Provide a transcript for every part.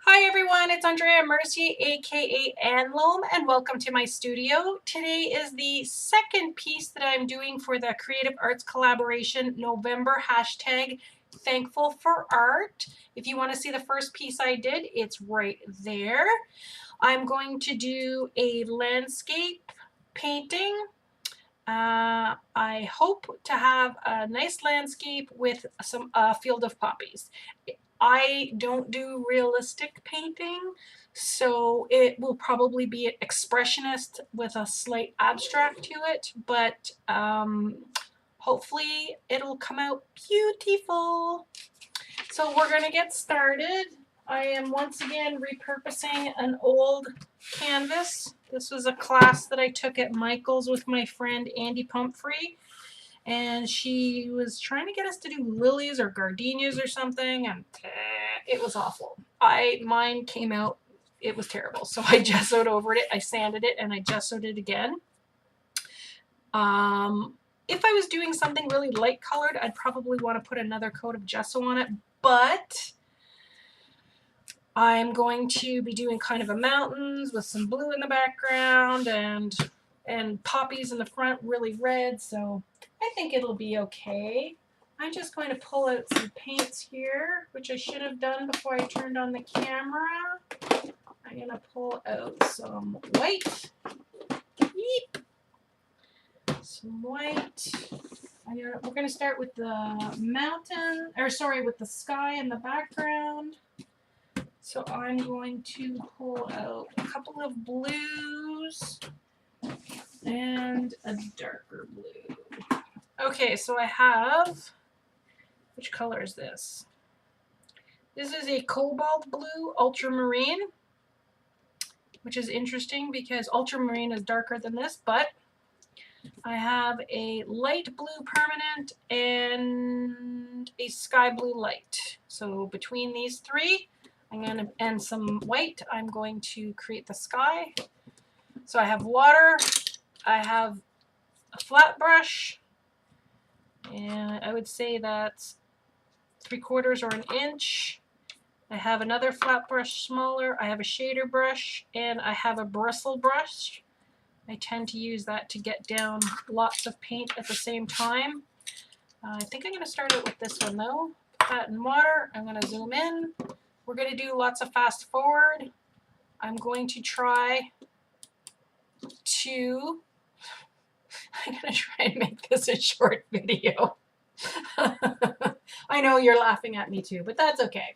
Hi everyone, it's Andrea Mercier, aka Anloam, and welcome to my studio. Today is the second piece that I'm doing for the Creative Arts Collaboration November hashtag Thankful for Art. If you want to see the first piece I did, it's right there. I'm going to do a landscape painting. I hope to have a nice landscape with some field of poppies. I don't do realistic painting, so it will probably be an expressionist with a slight abstract to it, but hopefully it'll come out beautiful. So we're going to get started. I am once again repurposing an old canvas. This was a class that I took at Michael's with my friend Andy Pumphrey, and she was trying to get us to do lilies or gardenias or something, and it was awful. Mine came out, it was terrible. So I gessoed over it, I sanded it, and I gessoed it again. If I was doing something really light colored, I'd probably want to put another coat of gesso on it, but I'm going to be doing kind of a mountains with some blue in the background and poppies in the front, really red, so I think it'll be okay. I'm just going to pull out some paints here, which I should have done before I turned on the camera. I'm going to pull out some white. Yeep. Some white. We're going to start with the mountain, or sorry, with the sky in the background. So I'm going to pull out a couple of blues and a darker blue. Okay, so I have, which color is this? This is a cobalt blue ultramarine, which is interesting because ultramarine is darker than this, but I have a light blue permanent and a sky blue light. So between these three, and some white, I'm going to create the sky. So I have water, I have a flat brush, and I would say that's 3/4 or an inch. I have another flat brush smaller, I have a shader brush, and I have a bristle brush. I tend to use that to get down lots of paint at the same time. I think I'm going to start out with this one though. Put that in water, I'm going to zoom in. We're going to do lots of fast forward. I'm going to try to I'm going to try and make this a short video. I know you're laughing at me too, but that's okay.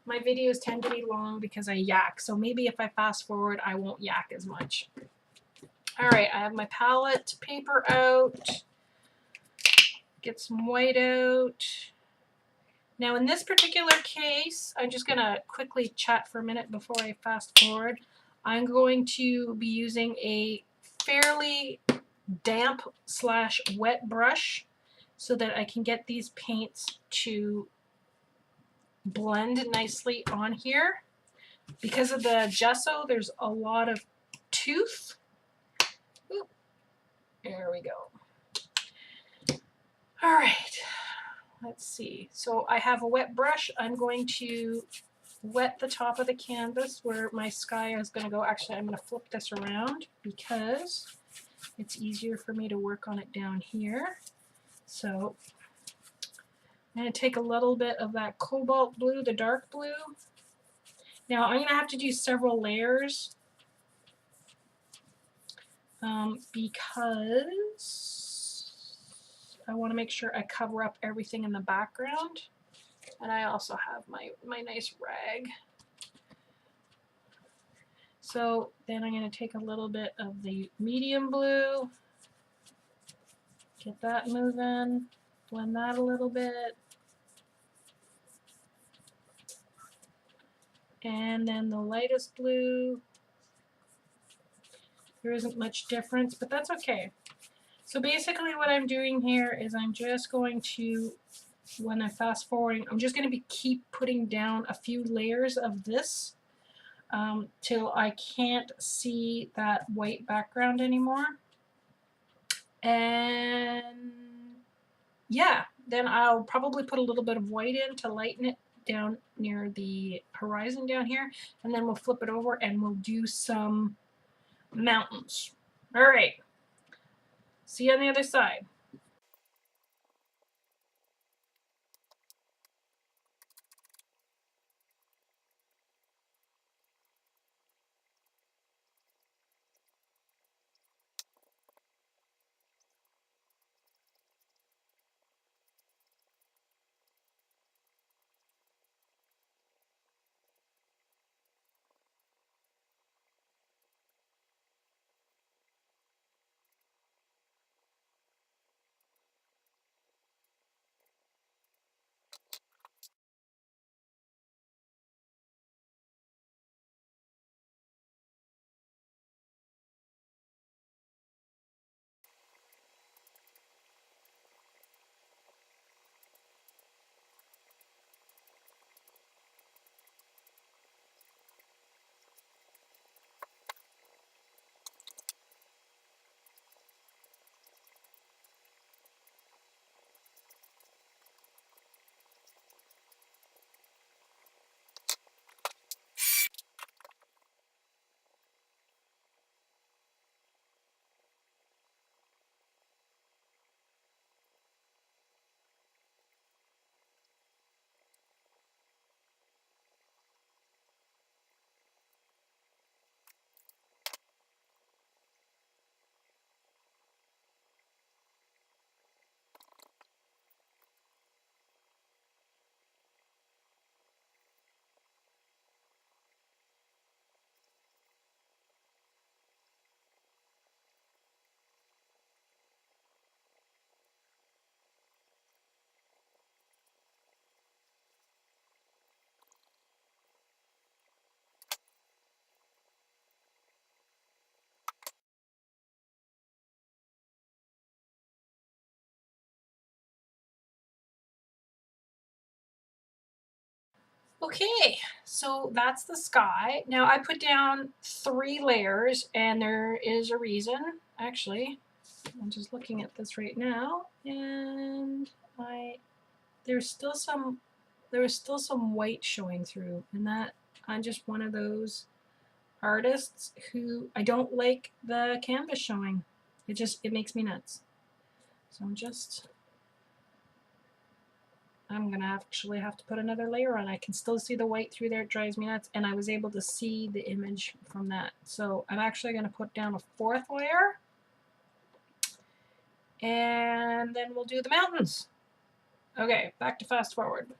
My videos tend to be long because I yak, so maybe if I fast forward, I won't yak as much. All right, I have my palette paper out. Get some white out. Now in this particular case, I'm just going to quickly chat for a minute before I fast forward. I'm going to be using a fairly damp / wet brush so that I can get these paints to blend nicely on here. Because of the gesso, there's a lot of tooth. Oop, there we go. All right, let's see. So I have a wet brush. I'm going to wet the top of the canvas where my sky is going to go. Actually, I'm going to flip this around because it's easier for me to work on it down here. So I'm going to take a little bit of that cobalt blue, the dark blue. Now I'm going to have to do several layers because I want to make sure I cover up everything in the background. And I also have my nice rag. So then I'm going to take a little bit of the medium blue, get that moving, blend that a little bit. And then the lightest blue. There isn't much difference, but that's okay. So basically what I'm doing here is I'm just going to, when I'm fast forwarding, I'm just going to keep putting down a few layers of this till I can't see that white background anymore. And yeah, then I'll probably put a little bit of white in to lighten it down near the horizon down here, and then we'll flip it over and we'll do some mountains. All right, see you on the other side. Okay, so that's the sky. Now I put down 3 layers, and there is a reason. Actually, I'm just looking at this right now, and there's still some white showing through, and that I'm just one of those artists who I don't like the canvas showing. It makes me nuts. So I'm gonna actually have to put another layer on. I can still see the white through there. It drives me nuts, and I was able to see the image from that. So I'm actually gonna put down a 4th layer, and then we'll do the mountains. Okay, back to fast forward.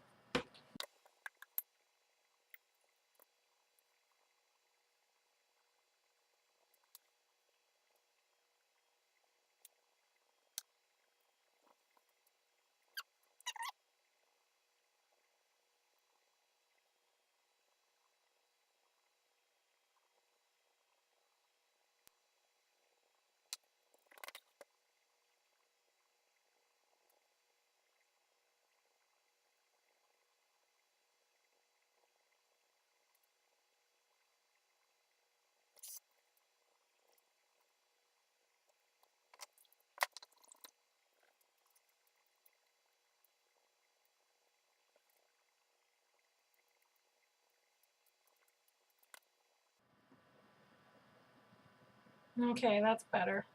Okay, that's better.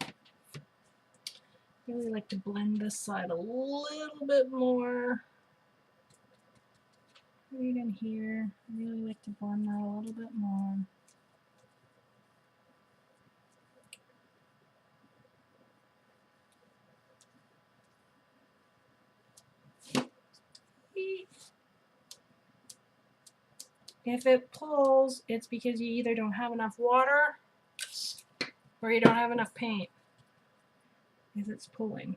I really like to blend this side a little bit more. Right in here. I really like to blend that a little bit more. If it pulls, it's because you either don't have enough water or you don't have enough paint. If it's pulling.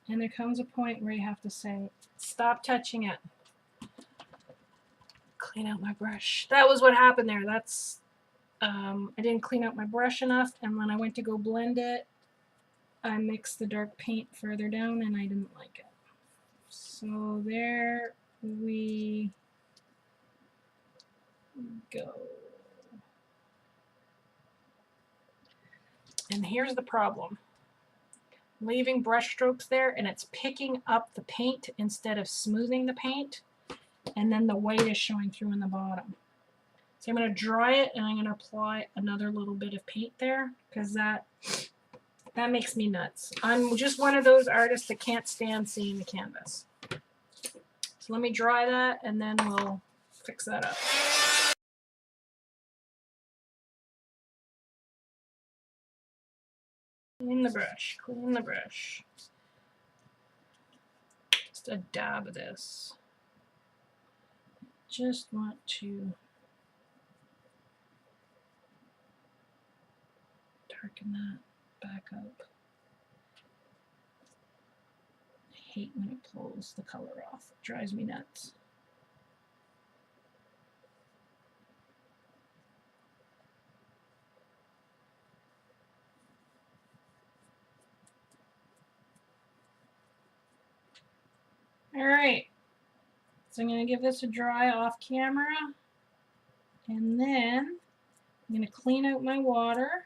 And there comes a point where you have to say, stop touching it. Clean out my brush. That was what happened there. I didn't clean out my brush enough, and when I went to go blend it, I mixed the dark paint further down, and I didn't like it. So there we go. And here's the problem. I'm leaving brush strokes there and it's picking up the paint instead of smoothing the paint, and then the white is showing through in the bottom. So I'm going to dry it and I'm going to apply another little bit of paint there because that makes me nuts. I'm just one of those artists that can't stand seeing the canvas. So let me dry that and then we'll fix that up. Clean the brush, clean the brush. Just a dab of this. Just want to darken that back up. I hate when it pulls the color off. It drives me nuts. All right, so I'm going to give this a dry off camera, and then I'm going to clean out my water,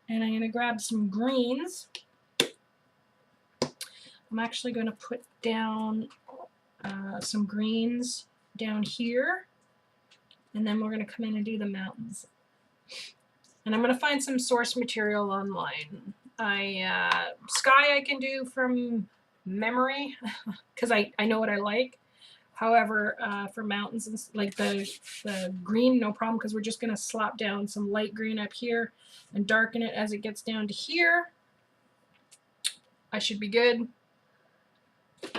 and I'm going to grab some greens. I'm actually going to put down some greens down here, and then we're going to come in and do the mountains. And I'm going to find some source material online. Sky I can do from memory because I know what I like. However, for mountains and like the green, no problem, because we're just going to slap down some light green up here and darken it as it gets down to here. I should be good.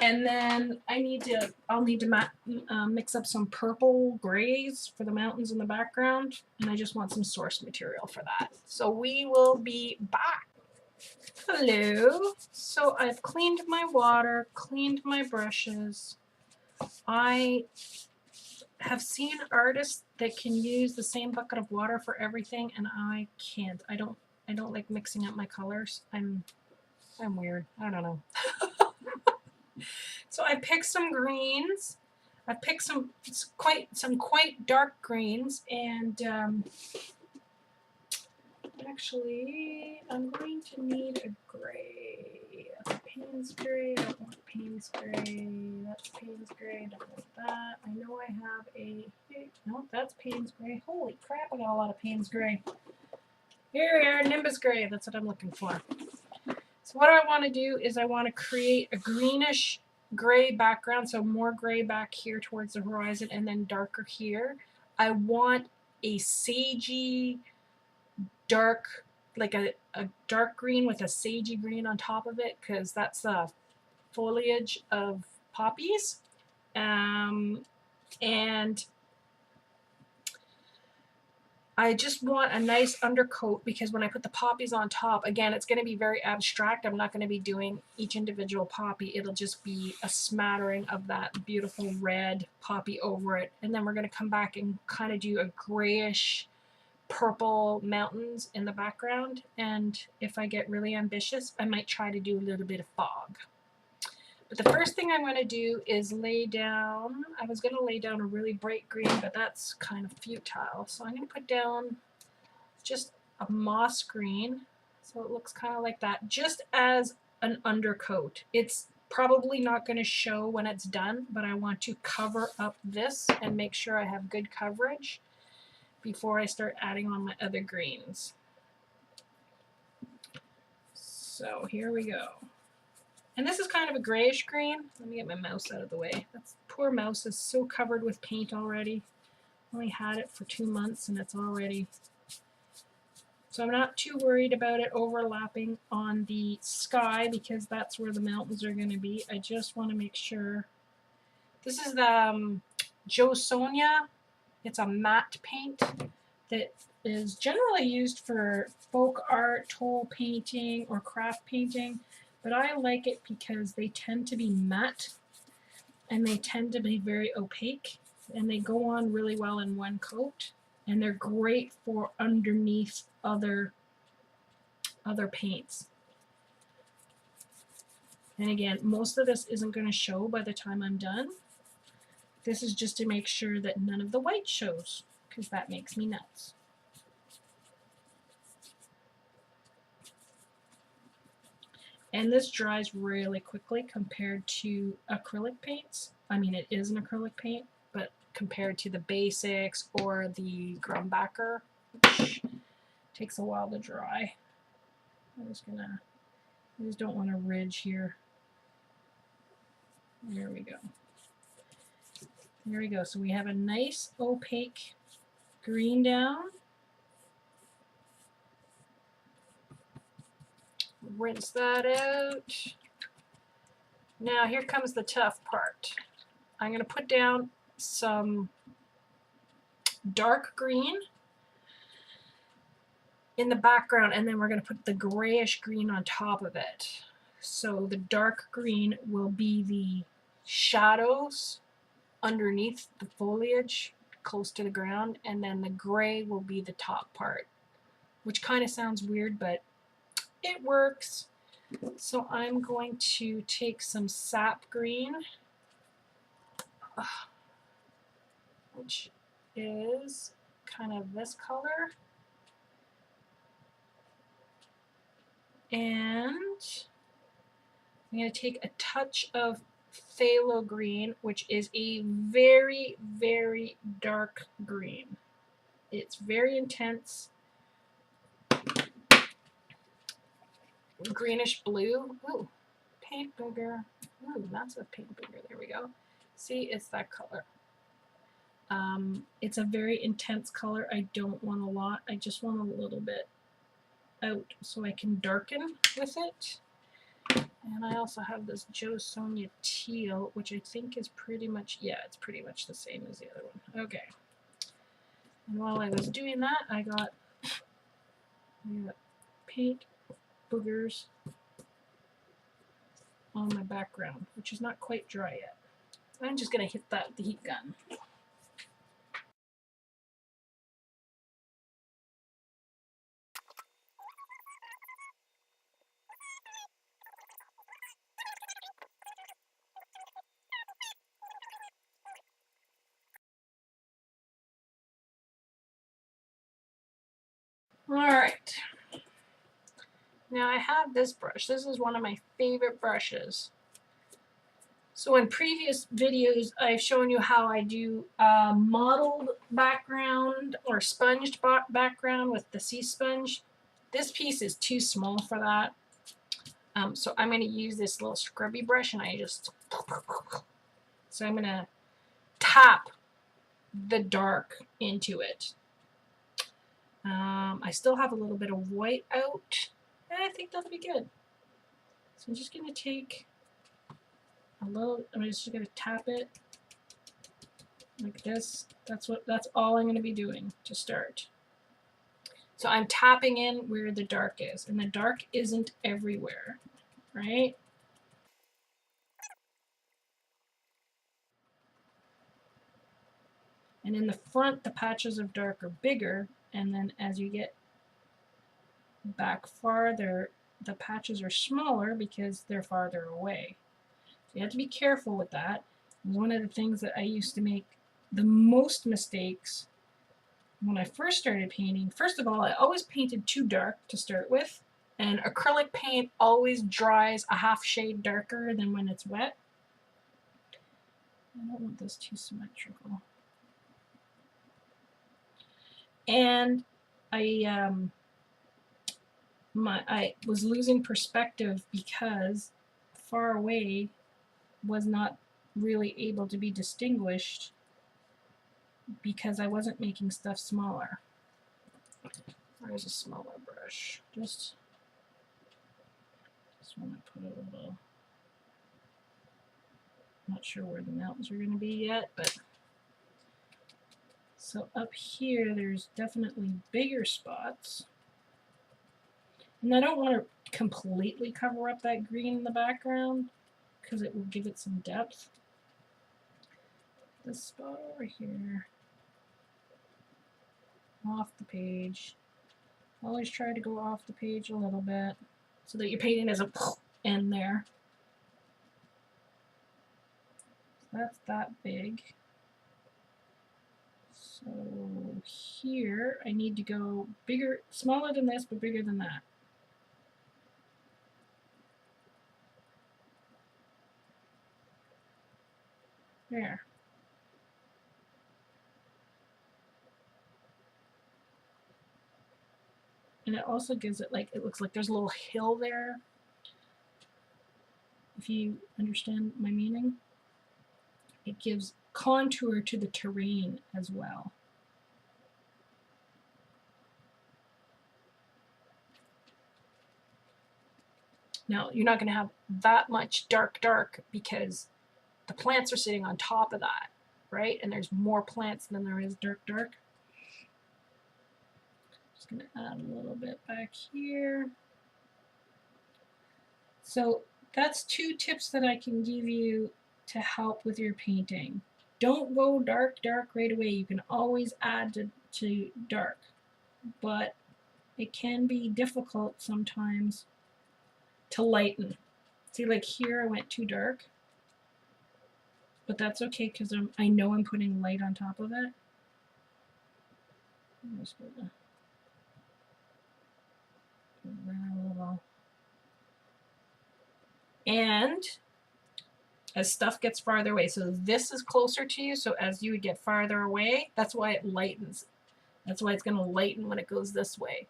And then I'll need to mix up some purple grays for the mountains in the background, and I just want some source material for that. So we will be back. Hello. So I've cleaned my water, cleaned my brushes. I have seen artists that can use the same bucket of water for everything, and I can't. I don't like mixing up my colors. I'm weird. I don't know. So I picked some greens. I picked some quite dark greens, and actually I'm going to need a gray. That's Payne's gray. I don't want Payne's gray. That's Payne's gray. I don't want that. I know I have a no. That's Payne's gray. Holy crap! I got a lot of Payne's gray. Here we are, Nimbus gray. That's what I'm looking for. So what I want to do is I want to create a greenish gray background, so more gray back here towards the horizon and then darker here. I want a sagey dark, like a dark green with a sagey green on top of it, because that's the foliage of poppies. And I just want a nice undercoat, because when I put the poppies on top, again, it's going to be very abstract. I'm not going to be doing each individual poppy. It'll just be a smattering of that beautiful red poppy over it. And then we're going to come back and kind of do a grayish purple mountains in the background. And if I get really ambitious, I might try to do a little bit of fog. But the first thing I'm going to do is lay down, I was going to lay down a really bright green, but that's kind of futile. So I'm going to put down just a moss green, so it looks kind of like that, just as an undercoat. It's probably not going to show when it's done, but I want to cover up this and make sure I have good coverage before I start adding on my other greens. So here we go. And this is kind of a grayish green. Let me get my mouse out of the way. That's, poor mouse is so covered with paint already. Only had it for 2 months and it's already... So I'm not too worried about it overlapping on the sky, because that's where the mountains are going to be. I just want to make sure. This is the Joe Sonia. It's a matte paint that is generally used for folk art, toll painting, or craft painting. But I like it because they tend to be matte and they tend to be very opaque, and they go on really well in one coat, and they're great for underneath other paints. And again, most of this isn't going to show by the time I'm done, This is just to make sure that none of the white shows, because that makes me nuts. And this dries really quickly compared to acrylic paints. I mean, it is an acrylic paint, but compared to the basics or the Grumbacher, which takes a while to dry. I just don't want a ridge here. There we go. There we go. So we have a nice opaque green down. Rinse that out. Now here comes the tough part. I'm going to put down some dark green in the background, and then we're going to put the grayish green on top of it. So the dark green will be the shadows underneath the foliage close to the ground, and then the gray will be the top part, which kind of sounds weird, but it works. So I'm going to take some sap green, which is kind of this color, and I'm going to take a touch of phthalo green, which is a very, very dark green. It's very intense. Greenish blue. Ooh, paint booger. Ooh, that's a paint booger. There we go. See, it's that color. It's a very intense color. I don't want a lot. I just want a little bit out so I can darken with it. And I also have this Joe Sonia teal, which I think is pretty much, yeah, it's pretty much the same as the other one. Okay. And while I was doing that, I got paint boogers on my background, which is not quite dry yet. I'm just going to hit that with the heat gun. Alright, now I have this brush. This is one of my favorite brushes. So in previous videos, I've shown you how I do a mottled background or sponged background with the sea sponge. This piece is too small for that. So I'm going to use this little scrubby brush, and so I'm going to tap the dark into it. I still have a little bit of white out, and I think that'll be good. So I'm just going to take a little, I'm just going to tap it like this. That's all I'm going to be doing to start. So I'm tapping in where the dark is, and the dark isn't everywhere, right? And in the front, the patches of dark are bigger, and then as you get back farther, the patches are smaller because they're farther away. So you have to be careful with that. It was one of the things that I used to make the most mistakes when I first started painting. First of all, I always painted too dark to start with, and acrylic paint always dries a half shade darker than when it's wet. I don't want this too symmetrical. And I was losing perspective because far away was not really able to be distinguished because I wasn't making stuff smaller. Where's a smaller brush? Just want to put a little, not sure where the mountains are going to be yet, but so up here there's definitely bigger spots. And I don't want to completely cover up that green in the background because it will give it some depth. This spot over here, off the page. Always try to go off the page a little bit so that your painting isn't in there. So that's that big. So here I need to go bigger, smaller than this, but bigger than that. There. And it also gives it like, it looks like there's a little hill there. If you understand my meaning. It gives contour to the terrain as well. Now, you're not going to have that much dark because the plants are sitting on top of that, right? And there's more plants than there is dark. Just going to add a little bit back here. So that's 2 tips that I can give you to help with your painting. Don't go dark right away. You can always add to dark, but it can be difficult sometimes to lighten. See, like here I went too dark, but that's okay because I know I'm putting light on top of it. I'm just gonna put that a little. And as stuff gets farther away, so this is closer to you, so as you would get farther away, that's why it lightens. That's why it's going to lighten when it goes this way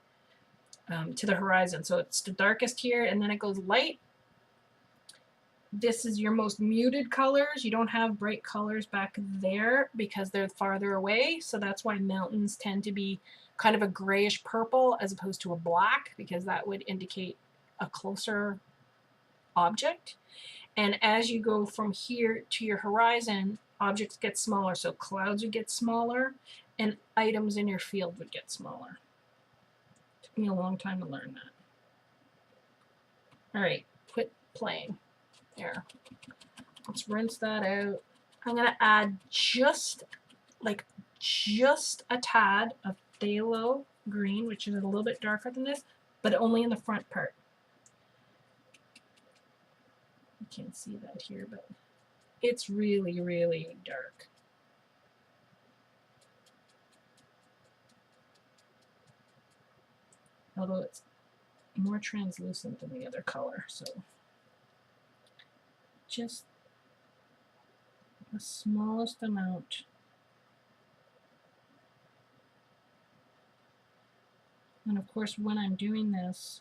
to the horizon. So it's the darkest here, and then it goes light. This is your most muted colors. You don't have bright colors back there because they're farther away. So that's why mountains tend to be kind of a grayish purple as opposed to a black, because that would indicate a closer object. And as you go from here to your horizon, objects get smaller. So clouds would get smaller and items in your field would get smaller. It took me a long time to learn that. All right, quit playing. There. Let's rinse that out. I'm going to add just a tad of phthalo green, which is a little bit darker than this, but only in the front part. You can't see that here, but it's really, really dark. Although it's more translucent than the other color, so just the smallest amount. And of course, when I'm doing this,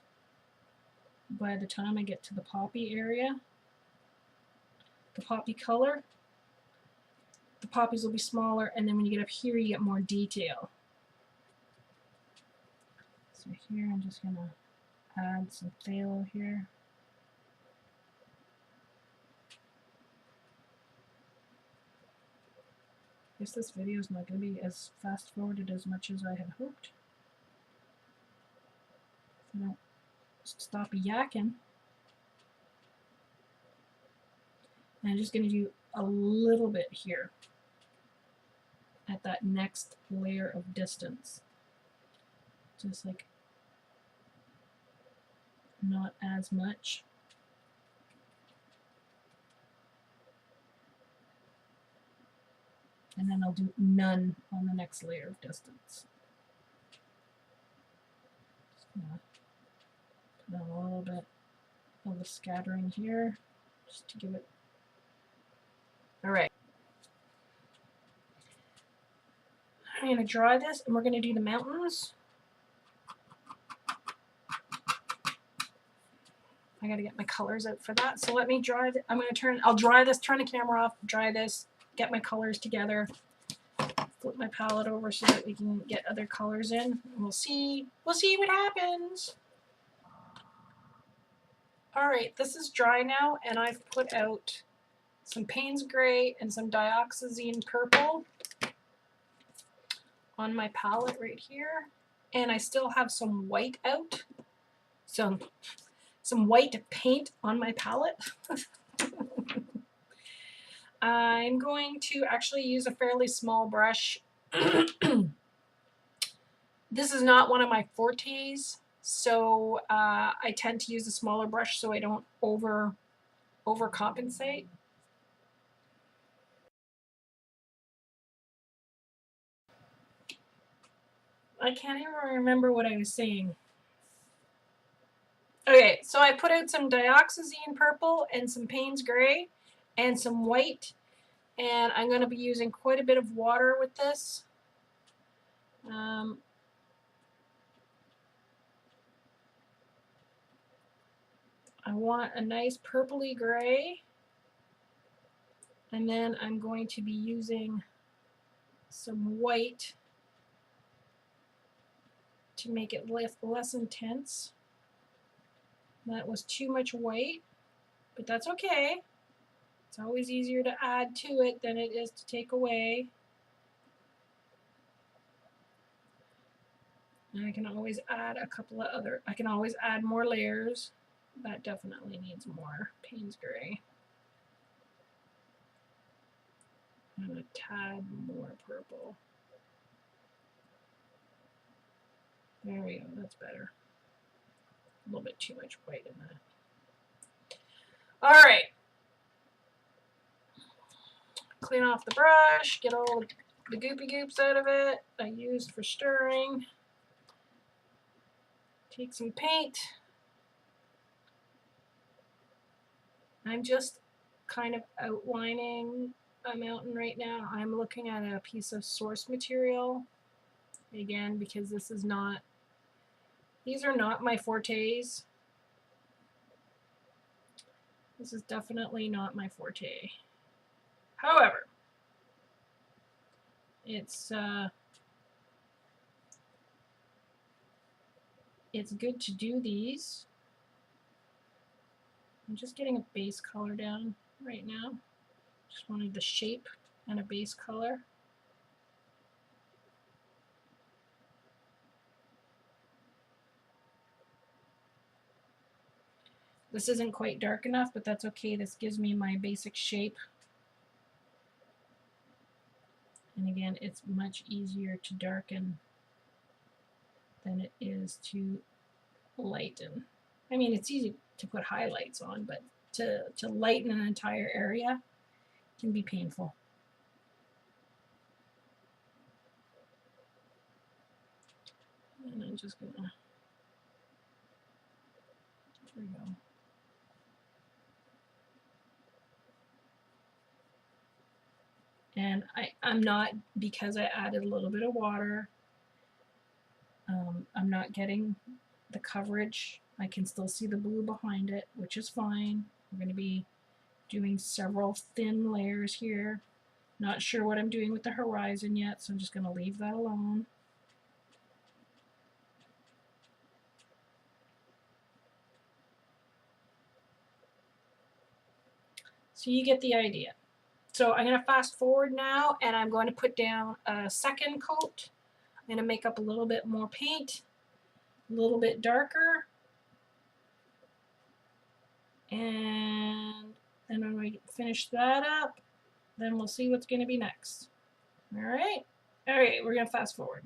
by the time I get to the poppy area, the poppy color, the poppies will be smaller, and then when you get up here, you get more detail. So here, I'm just going to add some phthalo here. I guess this video is not going to be as fast forwarded as much as I had hoped. So I don't stop yakking. And I'm just going to do a little bit here at that next layer of distance. Just like not as much. And then I'll do none on the next layer of distance. Just gonna put a little bit of the scattering here, just to give it. All right. I'm going to dry this, and we're going to do the mountains. I got to get my colors out for that. So let me dry it. I'll dry this, turn the camera off, dry this, get my colors together, flip my palette over so that we can get other colors in. And we'll see what happens. All right, this is dry now, and I've put out some Payne's Gray and some Dioxazine Purple on my palette right here. And I still have some white out. So some white paint on my palette. I'm going to actually use a fairly small brush. This is not one of my fortes, so I tend to use a smaller brush so I don't overcompensate. I can't even remember what I was saying. Okay, so I put out some dioxazine purple and some Payne's gray and some white, and I'm going to be using quite a bit of water with this. I want a nice purpley gray, and then I'm going to be using some white to make it less intense. That was too much white, but that's okay. It's always easier to add to it than it is to take away. And I can always add I can always add more layers. That definitely needs more Payne's gray. And a tad more purple. There we go, that's better. A little bit too much white in that. All right. Clean off the brush, get all the goopy goops out of it I used for stirring. Take some paint. I'm just kind of outlining a mountain right now. I'm looking at a piece of source material, again, because these are not my fortes. This is definitely not my forte. However, it's good to do these. I'm just getting a base color down right now. Just wanted the shape and a base color. This isn't quite dark enough, but that's okay. This gives me my basic shape. And again, it's much easier to darken than it is to lighten. I mean, it's easy to put highlights on, but to lighten an entire area can be painful. And I'm just gonna, there we go. And I'm not, because I added a little bit of water, I'm not getting the coverage. I can still see the blue behind it, which is fine. I'm going to be doing several thin layers here. Not sure what I'm doing with the horizon yet, so I'm just going to leave that alone. So you get the idea. So I'm going to fast forward now, and I'm going to put down a second coat. I'm going to make up a little bit more paint, a little bit darker. And then when we finish that up, then we'll see what's going to be next. All right. All right, we're going to fast forward.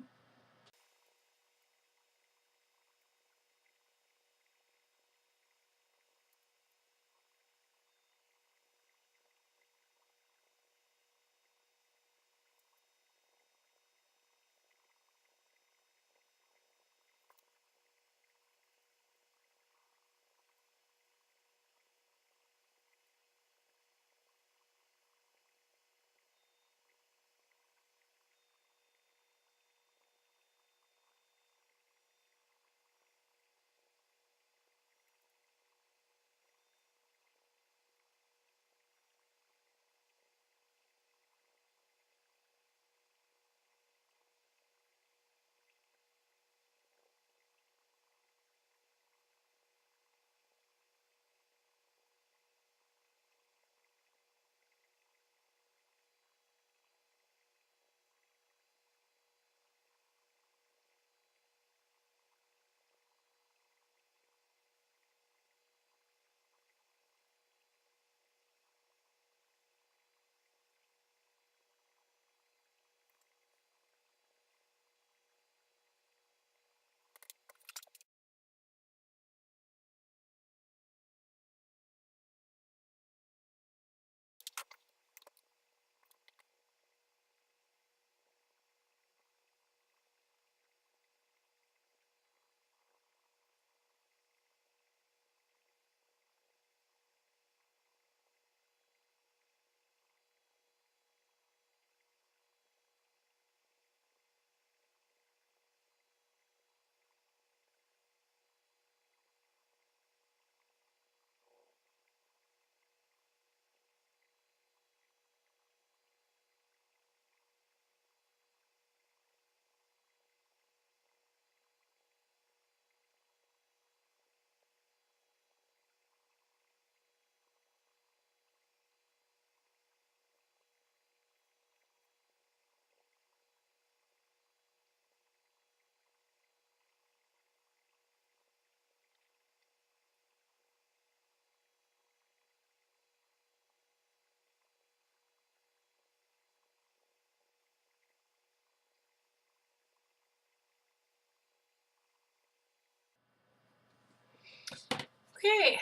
Okay,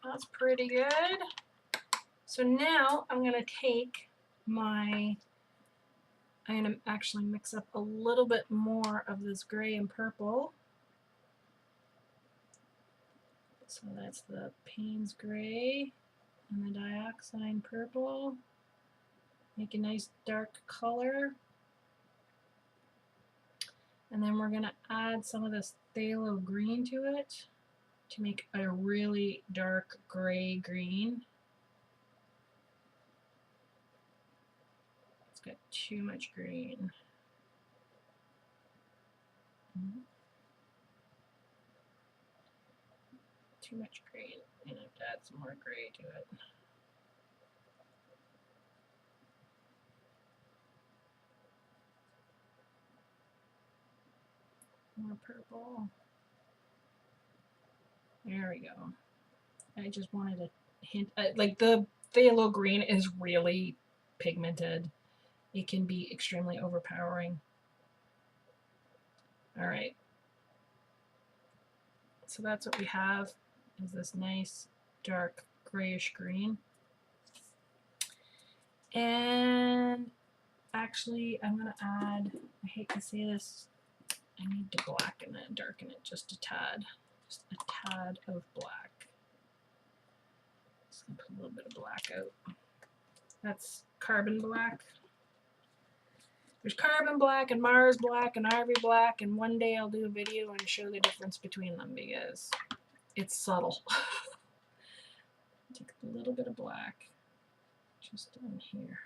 that's pretty good. So now I'm going to take my, I'm going to actually mix up a little bit more of this gray and purple. So that's the Payne's gray and the dioxide purple. Make a nice dark color. And then we're going to add some of this phthalo green to it to make a really dark gray green. It's got too much green. Too much green. I'm going to have to add some more gray to it. More purple. There we go. I just wanted a hint. Like the phthalo green is really pigmented. It can be extremely overpowering. All right. So that's what we have, is this nice dark grayish green. And actually I'm going to add, I hate to say this, I need to blacken it, darken it just a tad. Just a tad of black. Just going to put a little bit of black out. That's carbon black. There's carbon black and Mars black and Ivory black, and one day I'll do a video and show the difference between them because it's subtle. Take a little bit of black just in here.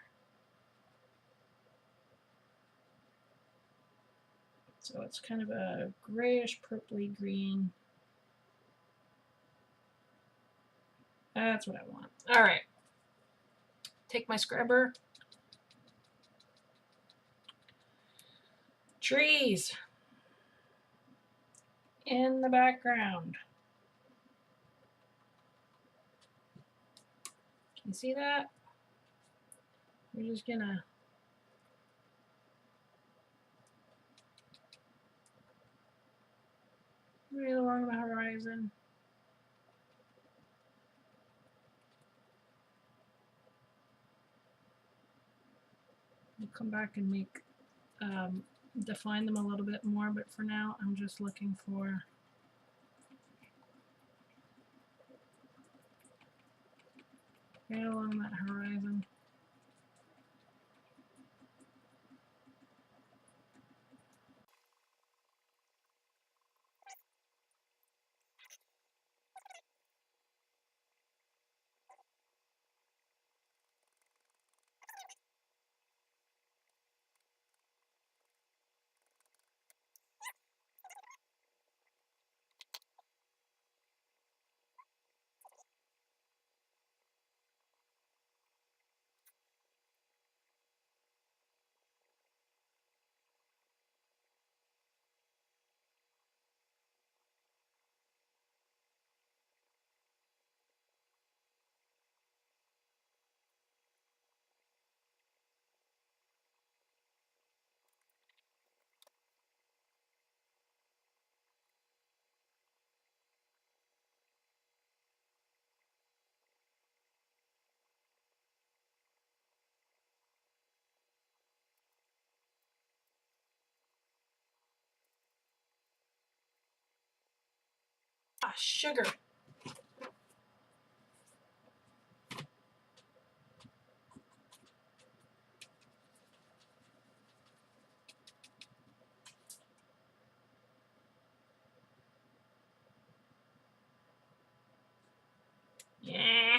So it's kind of a grayish purpley green. That's what I want. All right. Take my scrubber. Trees in the background. Can you see that? We're just gonna right along the horizon. We'll come back and make define them a little bit more, but for now I'm just looking for right along that horizon. Ah, sugar. Yeah.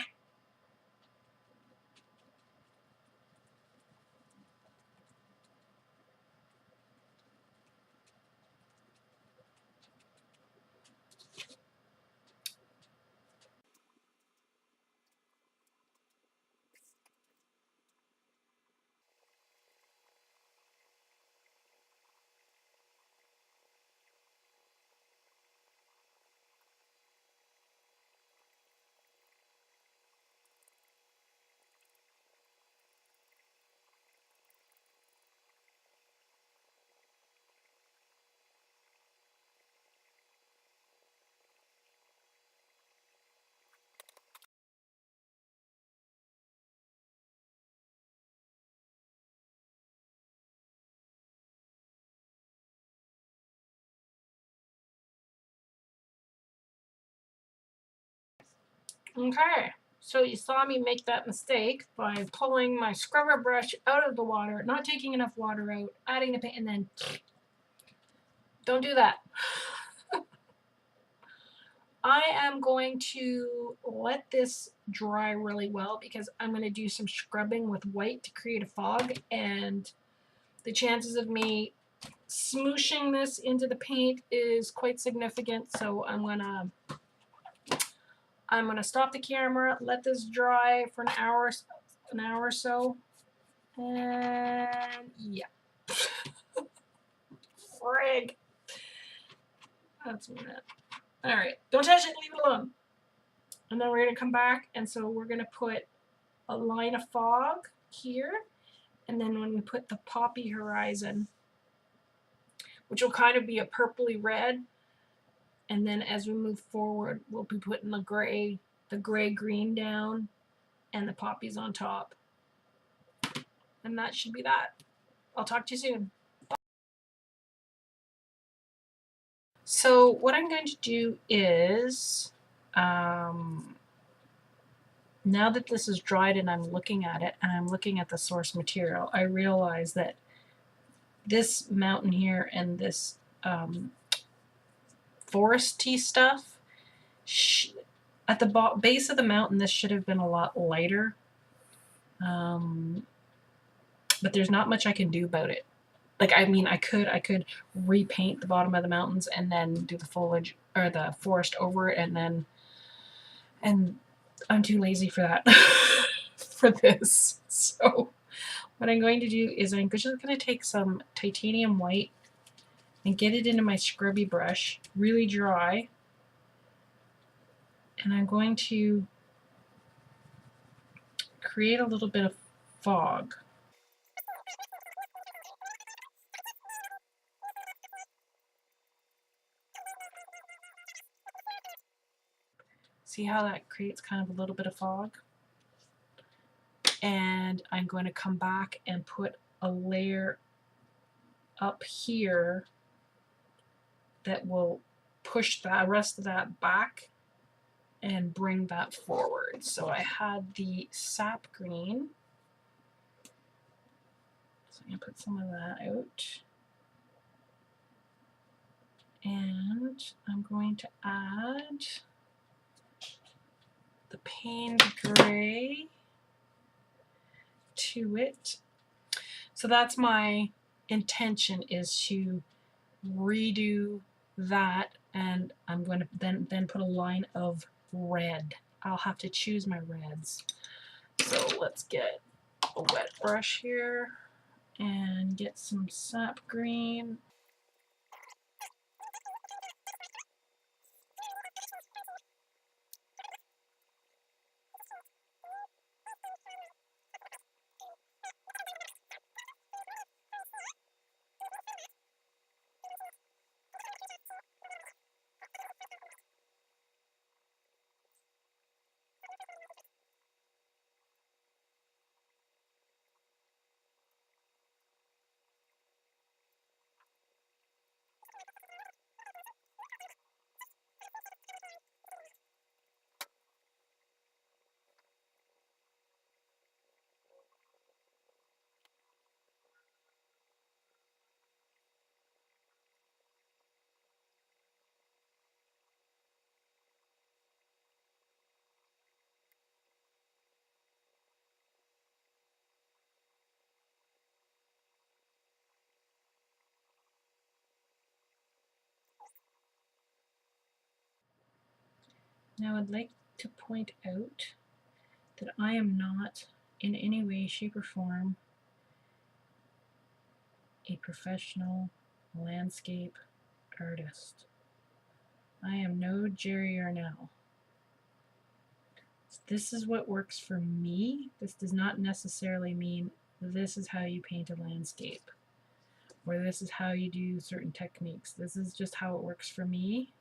Okay, so you saw me make that mistake by pulling my scrubber brush out of the water, not taking enough water out, adding the paint, and then don't do that. I am going to let this dry really well because I'm going to do some scrubbing with white to create a fog, and the chances of me smooshing this into the paint is quite significant. So I'm gonna stop the camera, let this dry for an hour or so, and yeah. Frig. That's a minute. All right, don't touch it, leave it alone. And then we're gonna come back, and so we're gonna put a line of fog here, and then when we put the poppy horizon, which will kind of be a purpley red, and then as we move forward, we'll be putting the gray green down, and the poppies on top. And that should be that. I'll talk to you soon. So what I'm going to do is, now that this is dried and I'm looking at it and I'm looking at the source material, I realize that this mountain here and this foresty stuff, at the base of the mountain, this should have been a lot lighter. But there's not much I can do about it. Like, I mean, I could repaint the bottom of the mountains and then do the foliage or the forest over it, and I'm too lazy for that for this. So what I'm going to do is I'm just going to take some titanium white and get it into my scrubby brush, really dry, and I'm going to create a little bit of fog. See how that creates kind of a little bit of fog? And I'm going to come back and put a layer up here that will push the rest of that back and bring that forward. So I had the sap green. So I'm going to put some of that out. And I'm going to add the pained gray to it. So that's my intention, is to redo that, and I'm going to then put a line of red. I'll have to choose my reds. So let's get a wet brush here and get some sap green. Now I'd like to point out that I am not in any way, shape, or form a professional landscape artist. I am no Jerry Arnell. This is what works for me. This does not necessarily mean this is how you paint a landscape, or this is how you do certain techniques. This is just how it works for me.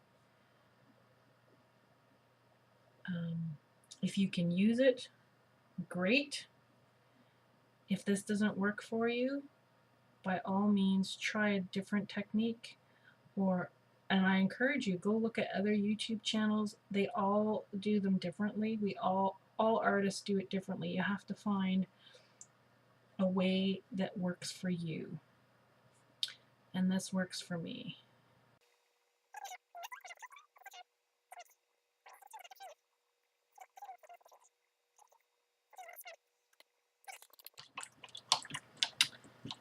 If you can use it, great. If this doesn't work for you, by all means try a different technique, or And I encourage you, go look at other YouTube channels. They all do them differently. All artists do it differently. You have to find a way that works for you. And this works for me.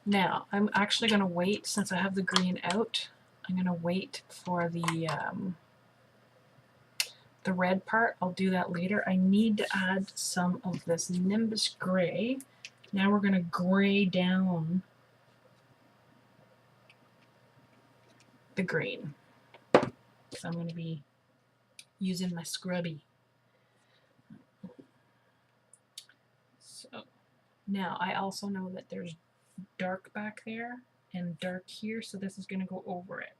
Now, I'm actually going to wait, since I have the green out, I'm going to wait for the red part. I'll do that later. I need to add some of this Nimbus gray. Now we're going to gray down the green. So I'm going to be using my scrubby. So now I also know that there's dark back there and dark here, so this is going to go over it.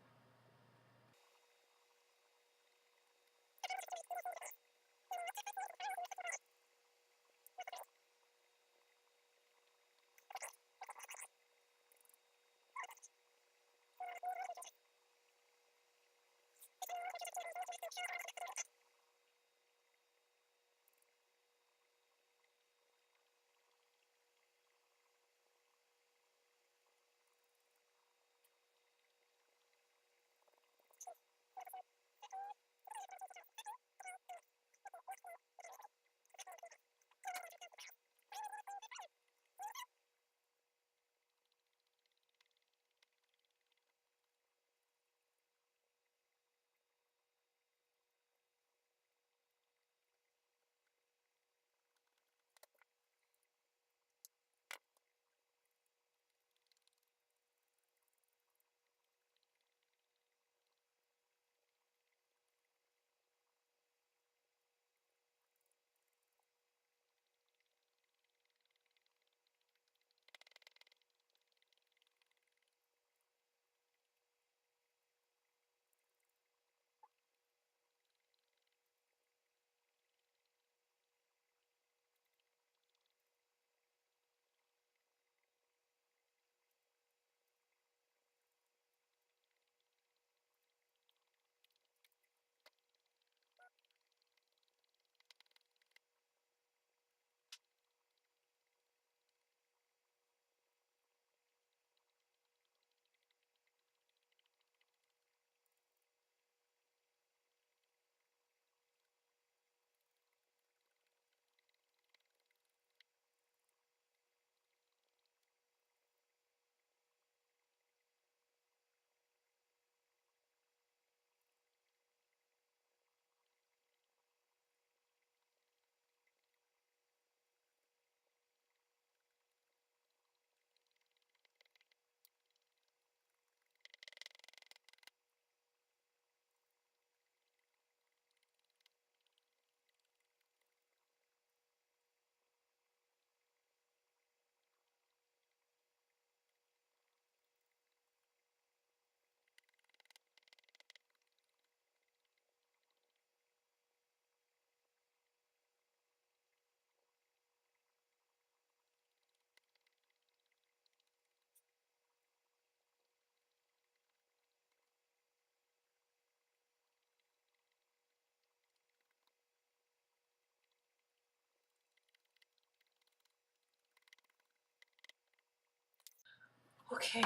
Okay,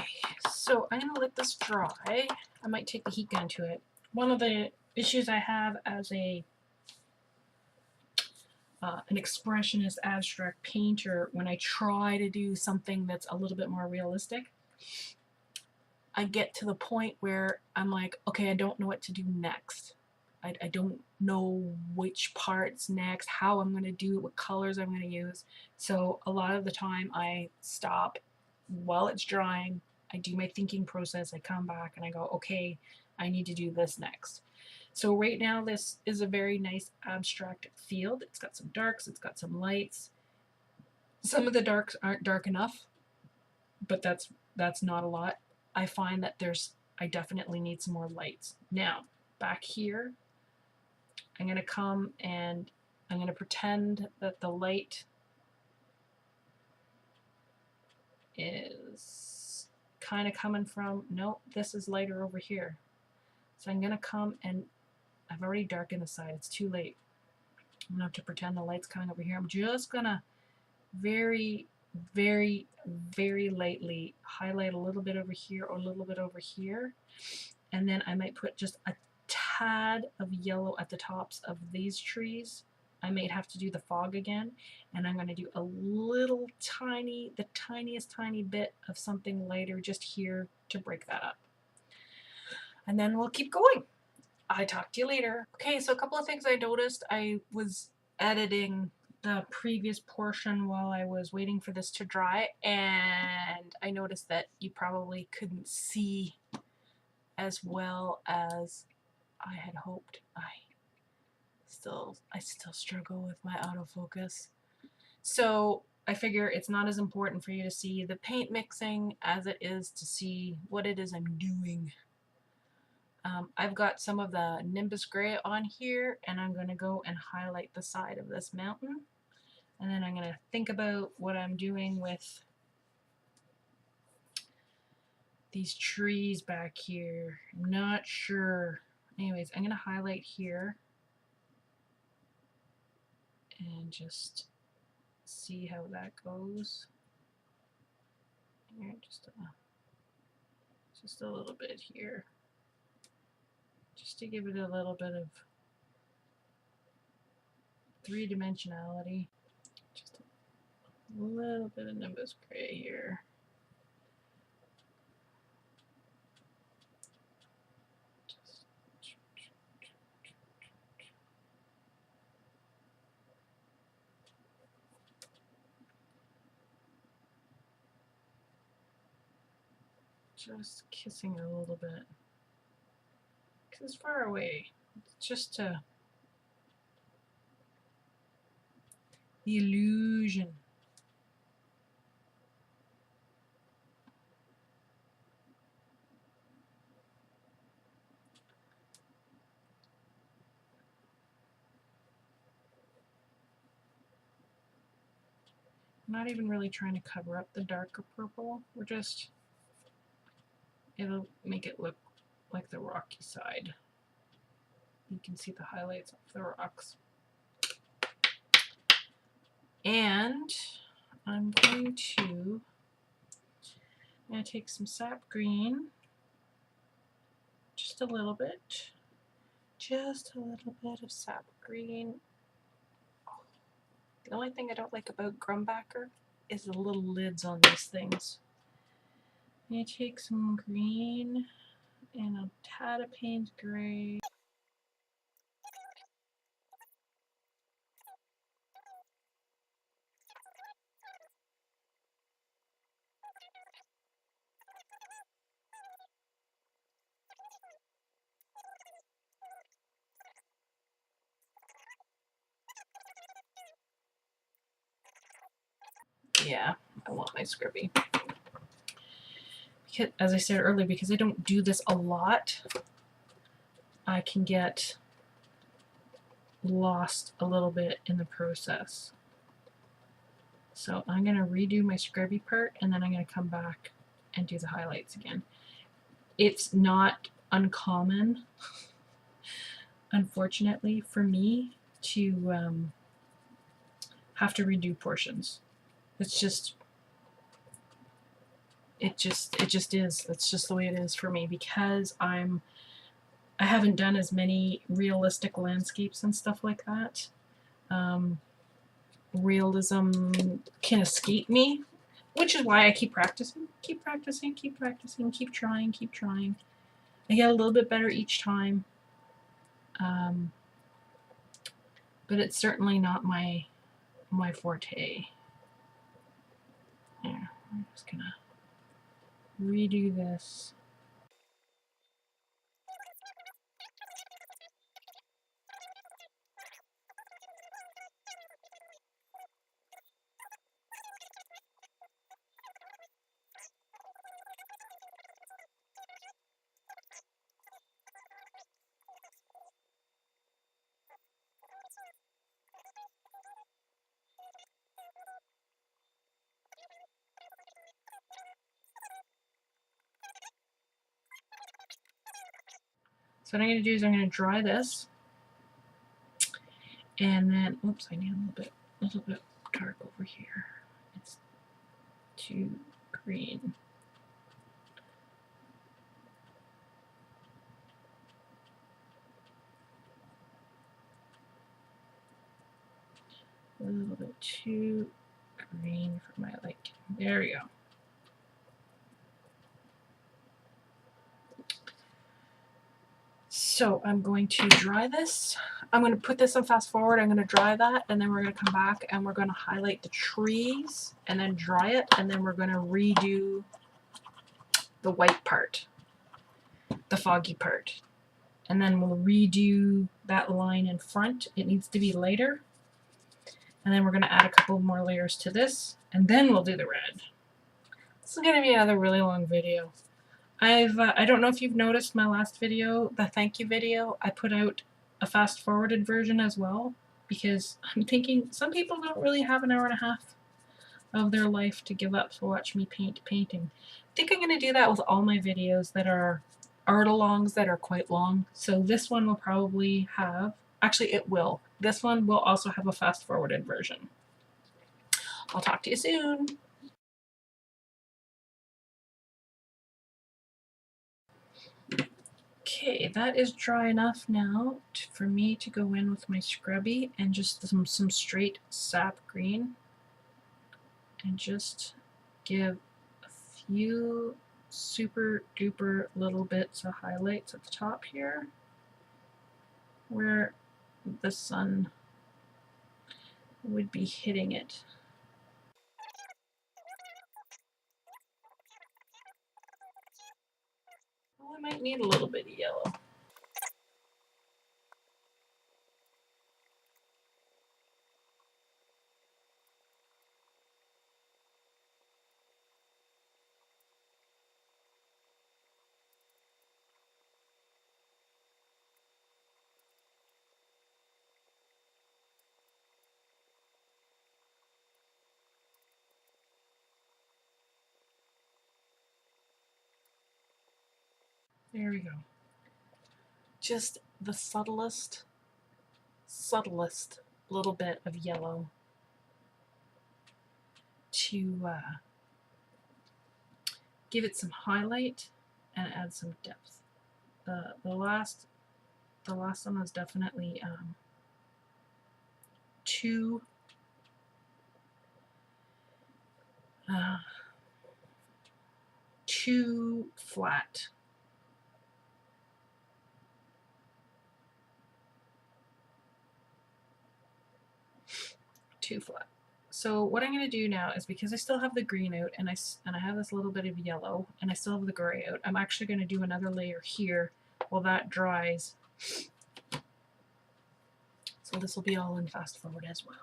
so I'm going to let this dry. I might take the heat gun to it. One of the issues I have as an expressionist abstract painter, when I try to do something that's a little bit more realistic, I get to the point where I'm like, okay, I don't know what to do next. I don't know which parts next, how I'm going to do it, what colors I'm going to use. So a lot of the time I stop while it's drying. I do my thinking process. I come back and I go, okay, I need to do this next. So right now this is a very nice abstract field. It's got some darks, it's got some lights. Some of the darks aren't dark enough, but that's not a lot. I find that I definitely need some more lights. Now, back here, I'm going to come and I'm going to pretend that the light is kind of coming from, no, this is lighter over here. So I'm going to come and I've already darkened the side. It's too late. I'm going to have to pretend the light's coming over here. I'm just going to very, very, very lightly highlight a little bit over here or a little bit over here. And then I might put just a tad of yellow at the tops of these trees. I might have to do the fog again, and I'm going to do a little tiny, the tiniest tiny bit of something lighter just here to break that up. And then we'll keep going. I talk to you later. Okay, so a couple of things I noticed. I was editing the previous portion while I was waiting for this to dry, and I noticed that you probably couldn't see as well as I had hoped. I still struggle with my autofocus. So I figure it's not as important for you to see the paint mixing as it is to see what it is I'm doing. I've got some of the Nimbus Gray on here, and I'm going to go and highlight the side of this mountain. And then I'm going to think about what I'm doing with these trees back here. I'm not sure. Anyways, I'm going to highlight here and just see how that goes. Here, just a little bit here, just to give it a little bit of three-dimensionality. Just a little bit of Nimbus Gray here. Just kissing it a little bit, because it's far away. It's just the illusion. I'm not even really trying to cover up the darker purple. We're just, it'll make it look like the rocky side. You can see the highlights of the rocks. And I'm going to take some sap green, just a little bit of sap green. The only thing I don't like about Grumbacher is the little lids on these things. I'm going to take some green and a tad of Payne's Gray. Yeah, I want my scribby. Because, as I said earlier, because I don't do this a lot, I can get lost a little bit in the process. So I'm going to redo my scrubby part, and then I'm going to come back and do the highlights again. It's not uncommon, unfortunately, for me to have to redo portions. It's just, it just is. That's just the way it is for me, because I haven't done as many realistic landscapes and stuff like that. Realism can escape me, which is why I keep practicing, keep practicing, keep practicing, keep trying, keep trying. I get a little bit better each time, but it's certainly not my forte. There, I'm just gonna redo this. So what I'm going to do is I'm going to dry this, and then, oops, I need a little bit dark over here. It's too green. A little bit too green for my liking. There we go. So I'm going to dry this. I'm going to put this on fast forward. I'm going to dry that, and then we're going to come back and we're going to highlight the trees and then dry it, and then we're going to redo the white part, the foggy part. And then we'll redo that line in front. It needs to be lighter. And then we're going to add a couple more layers to this, and then we'll do the red. This is going to be another really long video. I don't know if you've noticed my last video, the thank you video, I put out a fast forwarded version as well, because I'm thinking some people don't really have an hour and a half of their life to give up to watch me paint painting. I think I'm going to do that with all my videos that are art-alongs that are quite long. So this one will probably have, actually it will, this one will also have a fast forwarded version. I'll talk to you soon. Okay, that is dry enough now for me to go in with my scrubby and just some straight sap green and just give a few super duper little bits of highlights at the top here where the sun would be hitting it. Well, I might need a little bit of yellow. There we go. Just the subtlest little bit of yellow to give it some highlight and add some depth. The last one was definitely too flat. Too flat. So what I'm going to do now is, because I still have the green out and I have this little bit of yellow and I still have the gray out, I'm actually going to do another layer here while that dries. So this will be all in fast forward as well.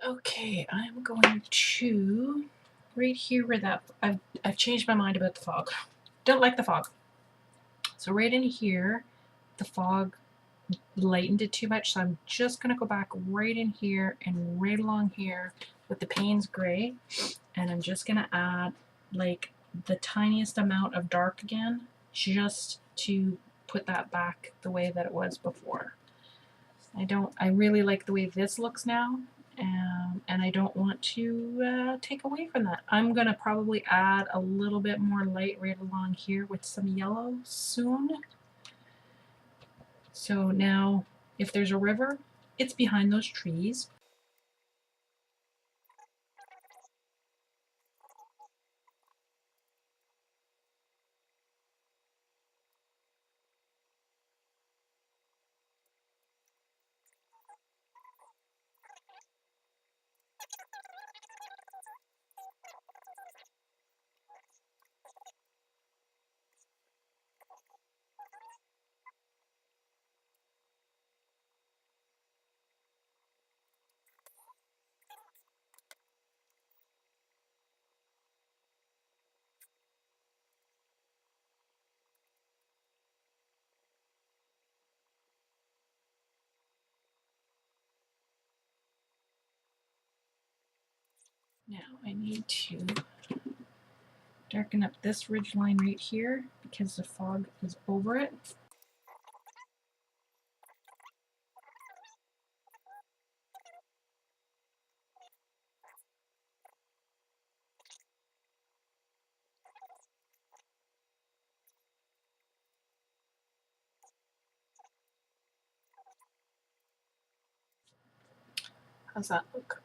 Okay, I'm going to right here where that I've changed my mind about the fog. Don't like the fog. So right in here, the fog lightened it too much, so I'm just gonna go back right in here and right along here with the Payne's gray, and I'm just gonna add like the tiniest amount of dark again, just to put that back the way that it was before. I really like the way this looks now, and I don't want to take away from that. I'm gonna probably add a little bit more light right along here with some yellow soon. So now, if there's a river, it's behind those trees. Now I need to darken up this ridge line right here because the fog is over it. How's that look?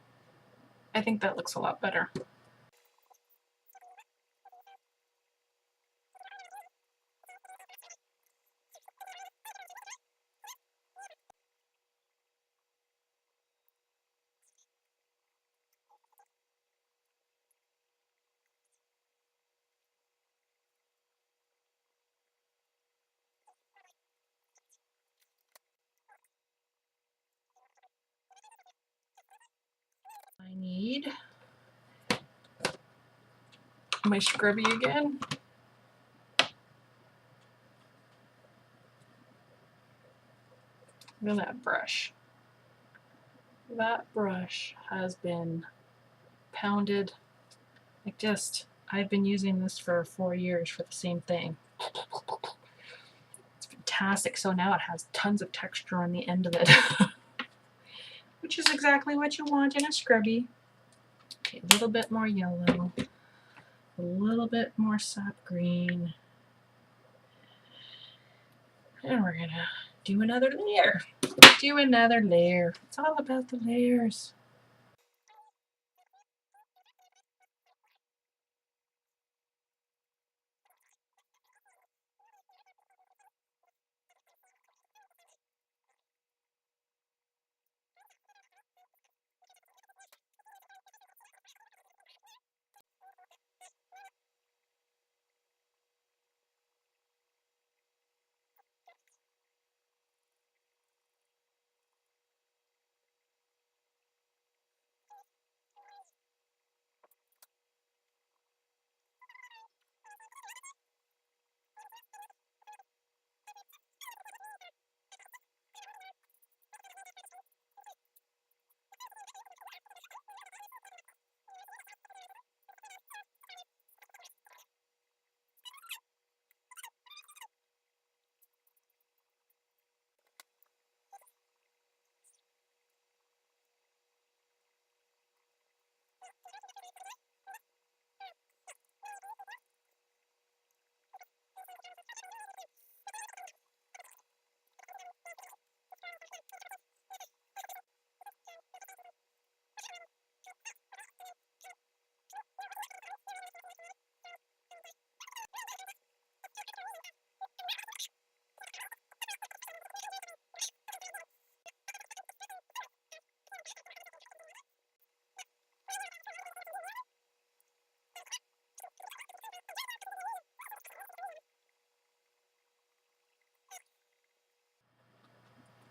I think that looks a lot better. I need my scrubby again. Look at that brush. That brush has been pounded. Like just, I've been using this for 4 years for the same thing. It's fantastic. So now it has tons of texture on the end of it, which is exactly what you want in a scrubby. Okay, a little bit more yellow, a little bit more sap green, and we're gonna do another layer. Do another layer. It's all about the layers.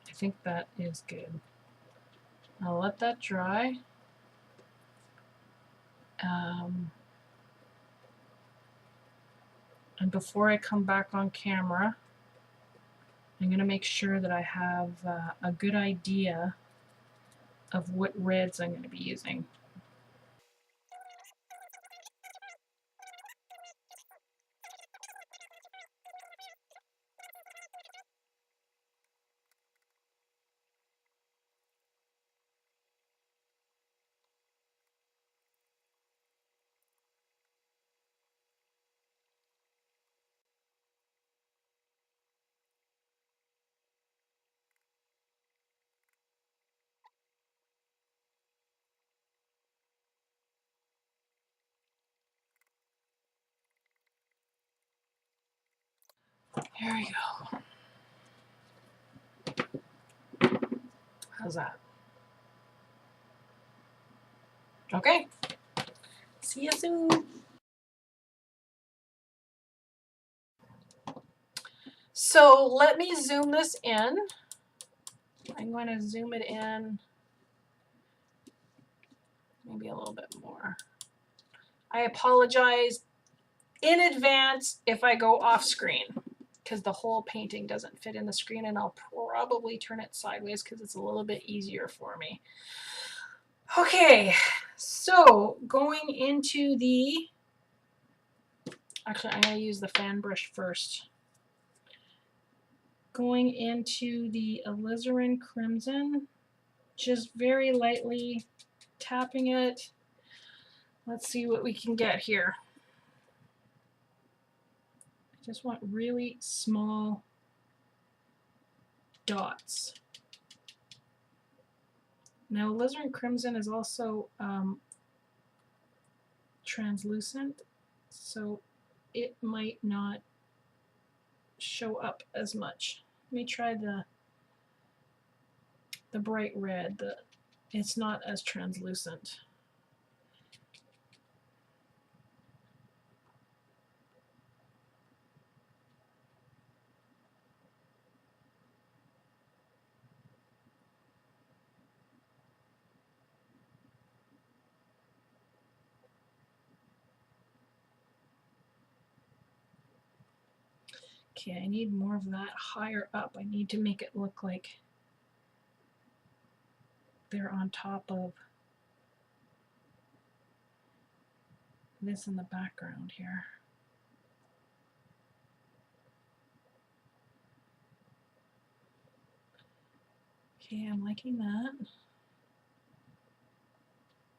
I think that is good. I'll let that dry. And before I come back on camera, I'm going to make sure that I have a good idea of what reds I'm going to be using. Here we go. How's that? Okay. See you soon. So let me zoom this in. I'm going to zoom it in maybe a little bit more. I apologize in advance if I go off screen because the whole painting doesn't fit in the screen, and I'll probably turn it sideways because it's a little bit easier for me. Okay, so going into the, actually I'm going to use the fan brush first. Going into the alizarin crimson, just very lightly tapping it. Let's see what we can get here. I just want really small dots. Now, alizarin crimson is also translucent, so it might not show up as much. Let me try the bright red. It's not as translucent. Okay, I need more of that higher up. I need to make it look like they're on top of this in the background here. Okay, I'm liking that.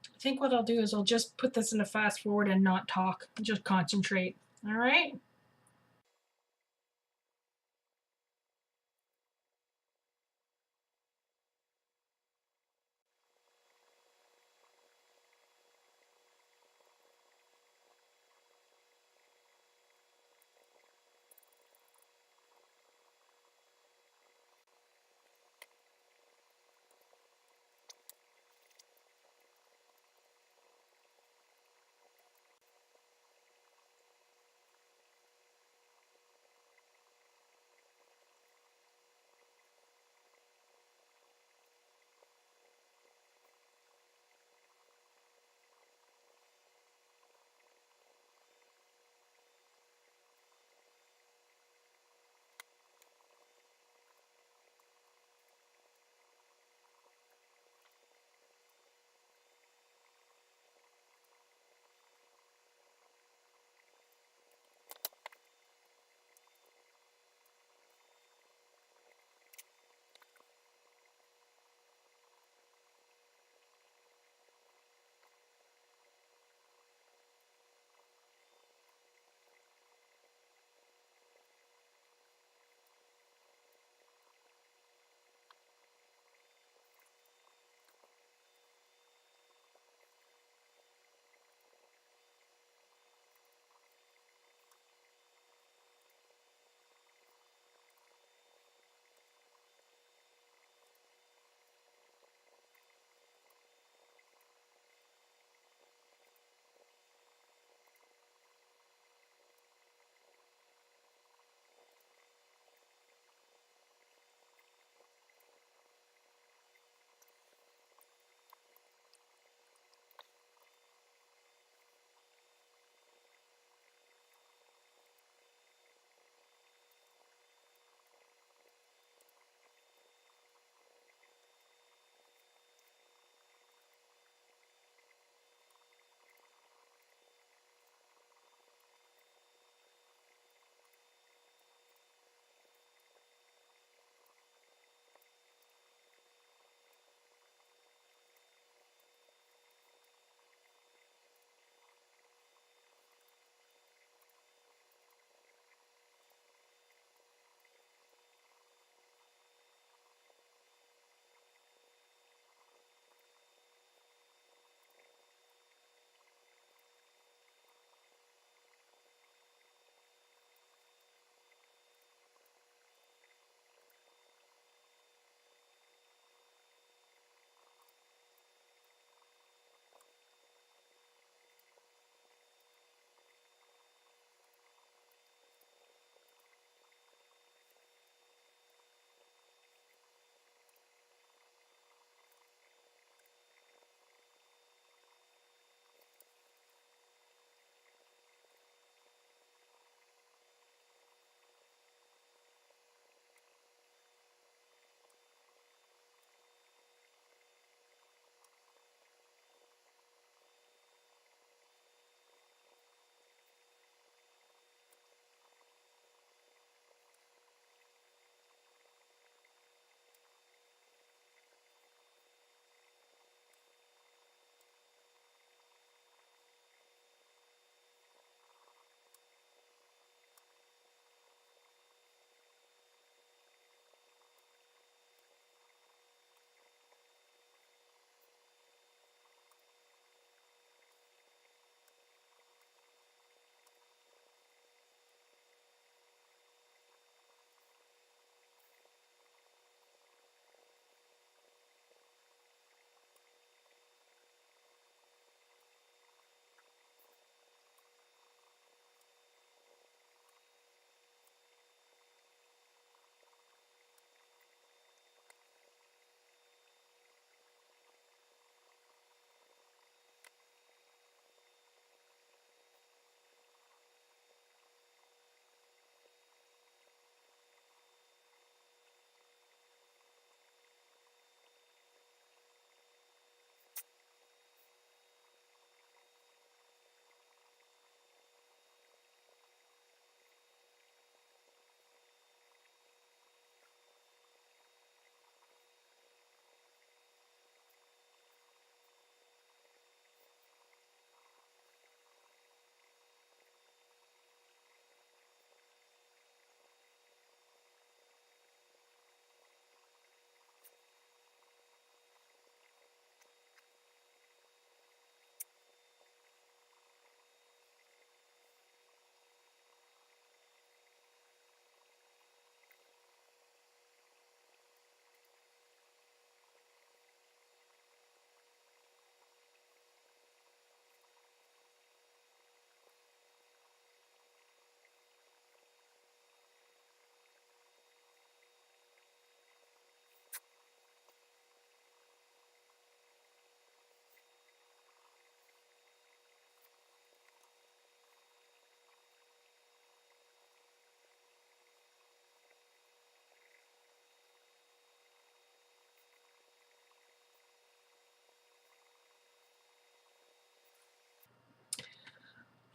I think what I'll do is I'll just put this in a fast forward and not talk, just concentrate. All right?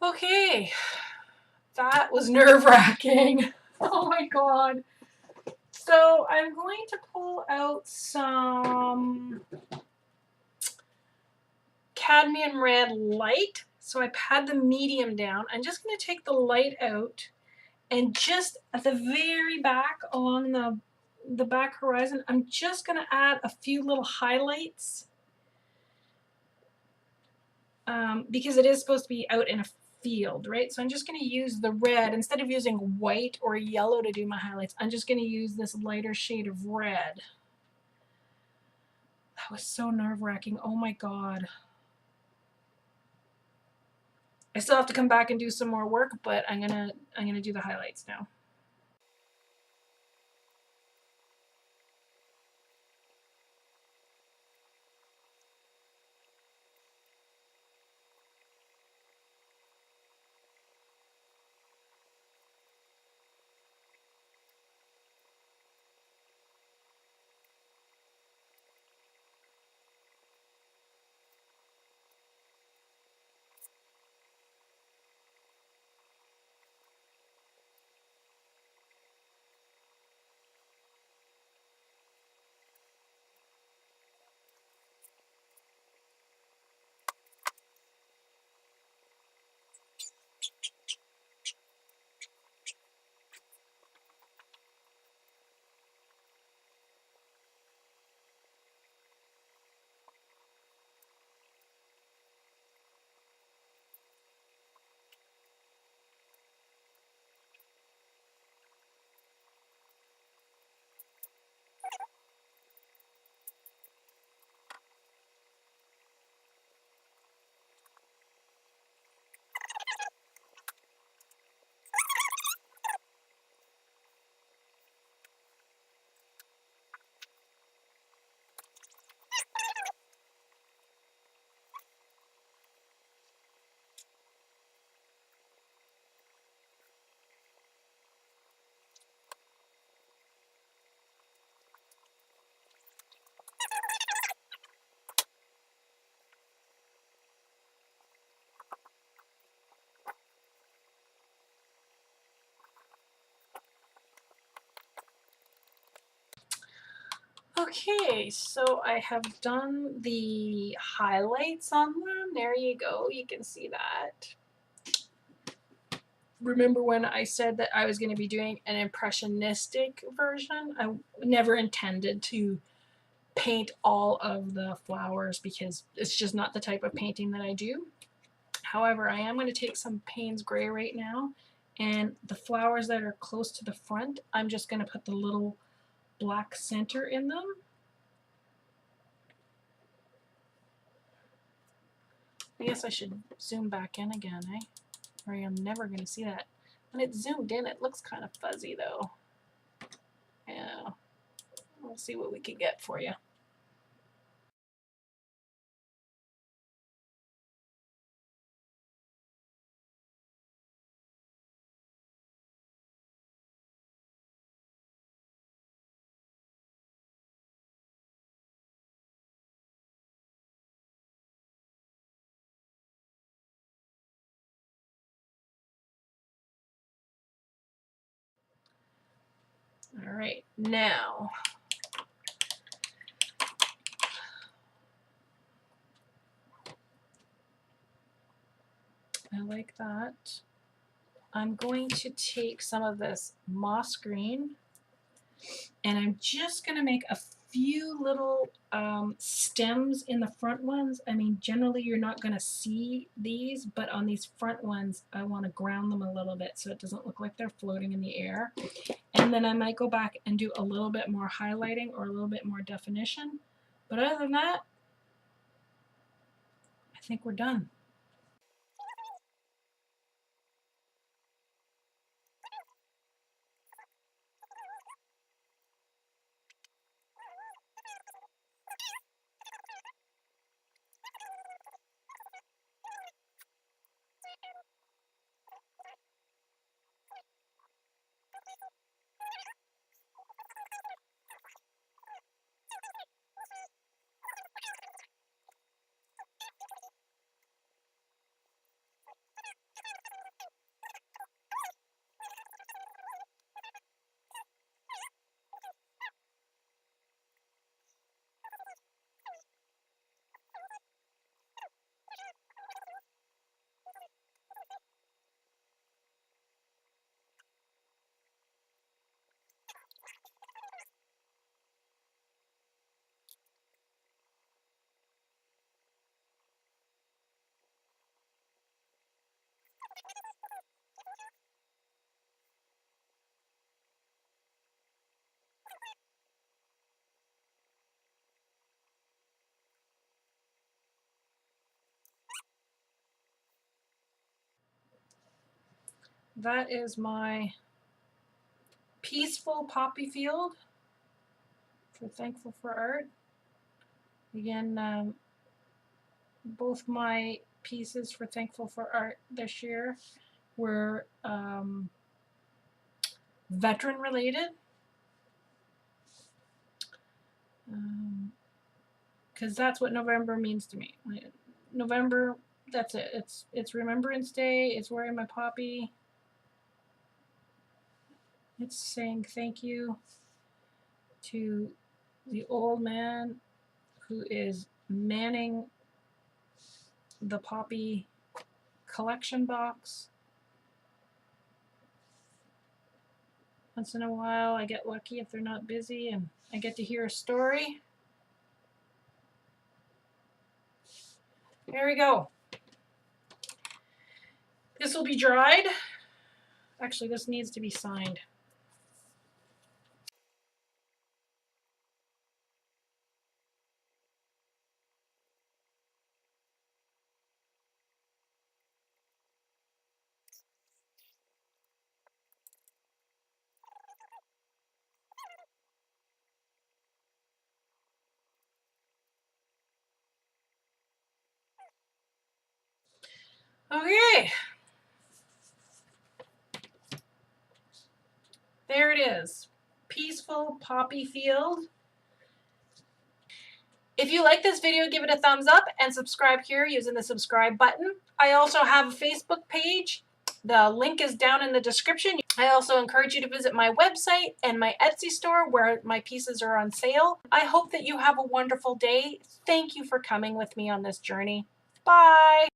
Okay, that was nerve-wracking. Oh my god. So I'm going to pull out some cadmium red light. So I pat the medium down. I'm just going to take the light out, and just at the very back along the back horizon, I'm just going to add a few little highlights, because it is supposed to be out in a field, right? So I'm just going to use the red. Instead of using white or yellow to do my highlights, I'm just going to use this lighter shade of red. That was so nerve-wracking. Oh my god. I still have to come back and do some more work, but I'm gonna do the highlights now. Okay, so I have done the highlights on them. There you go, you can see that. Remember when I said that I was going to be doing an impressionistic version? I never intended to paint all of the flowers because it's just not the type of painting that I do. However, I am going to take some Payne's Gray right now, and the flowers that are close to the front, I'm just going to put the little black center in them. I guess I should zoom back in again, eh? Or I'm never going to see that. When it's zoomed in, it looks kind of fuzzy though. Yeah, we'll see what we can get for you. All right, now I like that. I'm going to take some of this moss green, and I'm just going to make a few little stems in the front ones. I mean, generally you're not going to see these, but on these front ones, I want to ground them a little bit so it doesn't look like they're floating in the air. And then I might go back and do a little bit more highlighting or a little bit more definition. But other than that, I think we're done. that is my peaceful poppy field for Thankful for Art. Again, both my pieces for Thankful for Art this year were veteran related. Because that's what November means to me. November, that's it. It's Remembrance Day. It's wearing my poppy. It's saying thank you to the old man who is manning the poppy collection box. Once in a while, I get lucky if they're not busy and I get to hear a story. There we go. This will be dried. Actually, this needs to be signed. Okay. There it is. Peaceful poppy field. If you like this video, give it a thumbs up and subscribe here using the subscribe button. I also have a Facebook page. The link is down in the description. I also encourage you to visit my website and my Etsy store where my pieces are on sale. I hope that you have a wonderful day. Thank you for coming with me on this journey. Bye!